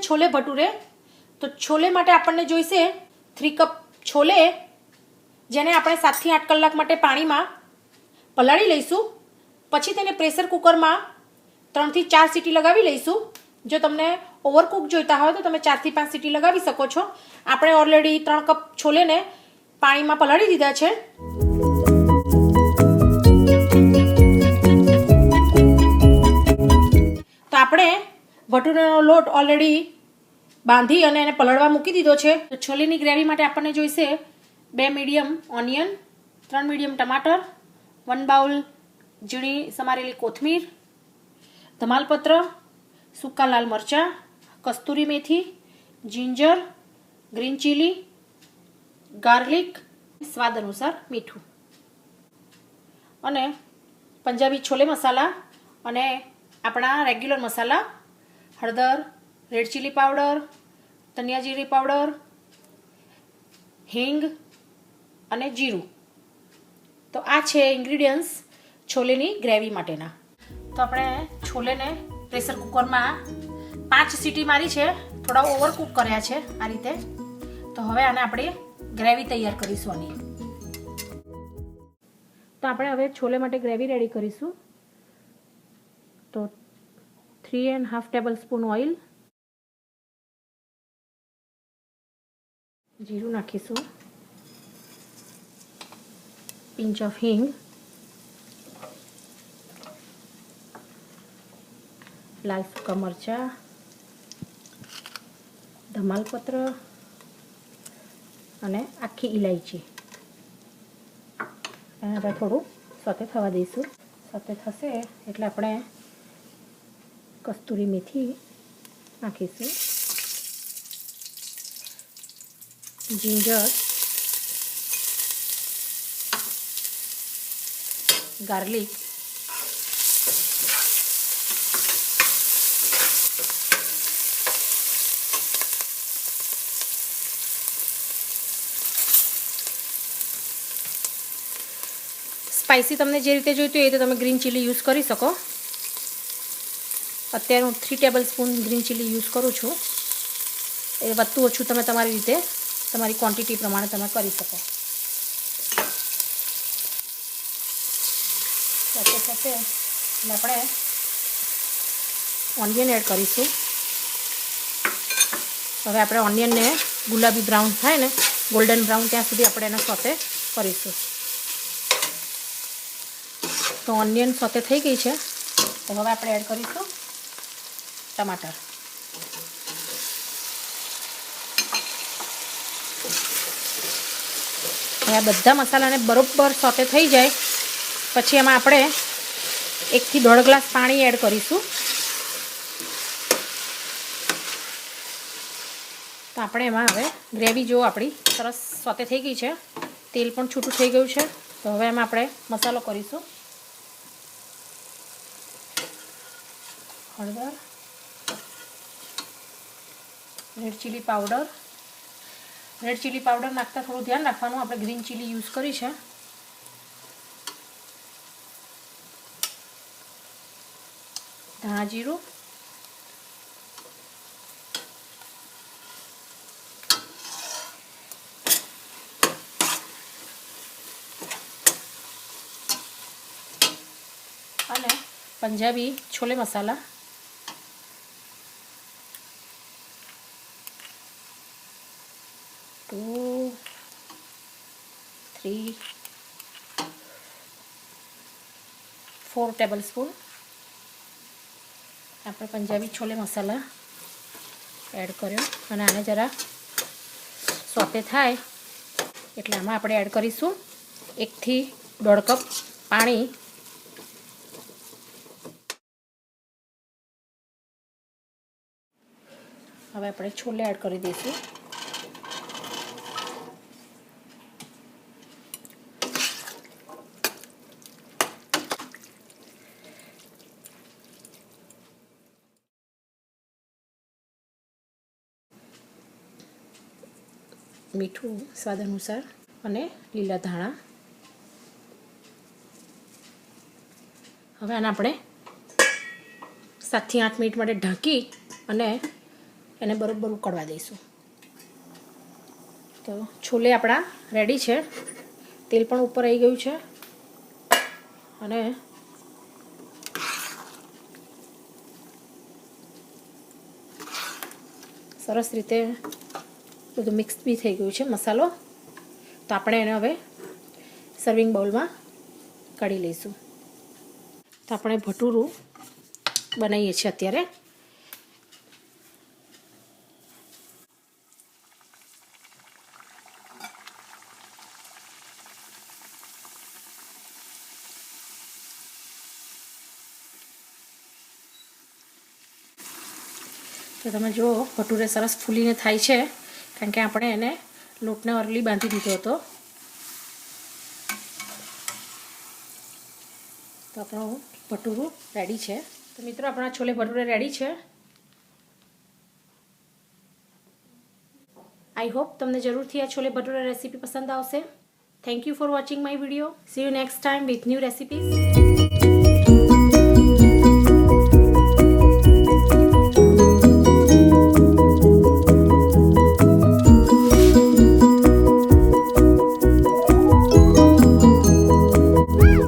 छोले भटूरे। तो छोले माटे आपने जोईशे 3 कप छोले, जेने आपणे 7 થી 8 कलाक माटे पाणीमां पलाળી लईशुं। पछी तेने प्रेशर कुकरमां 3 થી 4 सीटी लगावी लईशुं। जो तमने ओवरकुक जोईता होय तो तमे 4 થી 5 सीटी लगावी शको छो। आपणे ऑलरेडी 3 कप छोलेने पाणीमां पलाળી दीधा छे। तो आपणे भटूरेनो लोट ऑलरेडी बांधी अने एने पलळवा मूकी दीधो छे। तो छोलेनी ग्रेवी माटे आपणे जोईशे 2 मीडियम ऑनियन, 3 मीडियम टमाटर, 1 बाउल झीणी समारेली कोथमीर, धमालपत्र, सूका लाल मरचा, कस्तूरी मेथी, जिंजर, ग्रीन चिली, गार्लिक, स्वाद अनुसार मीठू अने पंजाबी छोले मसाला अने अपना रेग्युलर मसाला हळदर, रेड चिली पाउडर, धनिया जीरी पाउडर, हींग अने जीरु। तो आ छे इंग्रेडिएंट्स छोलेनी ग्रेवी माटेना। तो आपणे छोलेने प्रेशर कुकर में 5 सीटी मारी छे, थोड़ा ओवर कुक कर्या छे आ रीते। तो हवे आने आपणे ग्रेवी तैयार करीशुं आनी। तो आपणे हवे छोले माटे ग्रेवी रेडी करीशुं। तो 3.5 टेबलस्पून ऑइल, जीरु नाखीशुं, पिंच ऑफ हींग, लाल सूका मरचा, धमालपत्र अने आखी इलायची। एने आपणे थोड़ुं सोते थवा दईशुं। सोते थशे एटले आपणे कस्तूरी मेथी नाखीशुं, जिंजर, गार्लिक, स्पाइसी तमने जे रीते जोईतुं ए तो तमे ग्रीन चिली यूज करी शको। अत्यारे हूँ 3 टेबलस्पून ग्रीन चिली यूज करूँ छूँ। ए वधु ओछुं तमे तमारी रीते तमारी क्वॉंटिटी प्रमाणे तमे करी शको। साथे साथे आपणे ऑनियन एड करीशुं। हवे आपणे ऑनियन ने गुलाबी ब्राउन थाय ने गोल्डन ब्राउन त्यां सुधी आपणे एने सोते करीशुं। तो ऑनियन सोते थई गई है। तो हवे आपणे एड करीशुं टमाटर। आ बधा मसाला ने बरोबर सोते थई जाए पछी एमां आपणे 1 થી 1.5 ग्लास पाणी एड करीशुं। तो आपणे एमां हवे ग्रेवी जो आपणी सरस सोते थई गई है, तेल पण छूटुं थई गयुं छे। तो हवे एमां आपणे मसालो करीशुं। हळदर, red chilli powder. Red chilli powder नाखता थोड़ું ध्यान राखवानुं, आपणे ग्रीन चिली यूज करी छे। धाणा जीरु, अने पंजाबी छोले मसाला। 2, 3, 4 टेबलस्पून આપણે પંજાબી છોલે મસાલા એડ કર્યો અને આને જરા સોતે થાય એટલે આમાં આપણે એડ કરીશું 1 થી 1.5 કપ પાણી। હવે આપણે છોલે એડ કરી દઈશું। मीठू स्वाद अनुसार અને લીલા ધાણા। હવે આને આપણે 7 થી 8 મિનિટ માટે ઢાંકી અને એને બરોબર ઉકળવા દઈશું. તો છોલે આપણા રેડી છે. તેલ પણ ઉપર આવી ગયું છે અને સરસ રીતે બધું મિક્સ બી થઈ ગયું છે મસાલો. તો આપણે એને હવે સર્વિંગ બાઉલમાં કાઢી લઈશું. તો આપણે ભટુરું બનાવીએ છીએ અત્યારે. તો તમે જુઓ ભટુરે સરસ ફૂલીને થાય છે, કારણ કે આપણે એને લોટને અર્લી બાંધી દીધો હતો. તો આપણું ભટુરું રેડી છે. તો મિત્રો આપણા છોલે ભટુરે રેડી છે. આઈ હોપ તમને જરૂરથી આ છોલે ભટુરે રેસીપી પસંદ આવશે. Thank you for watching my video. C you next time with new recipes.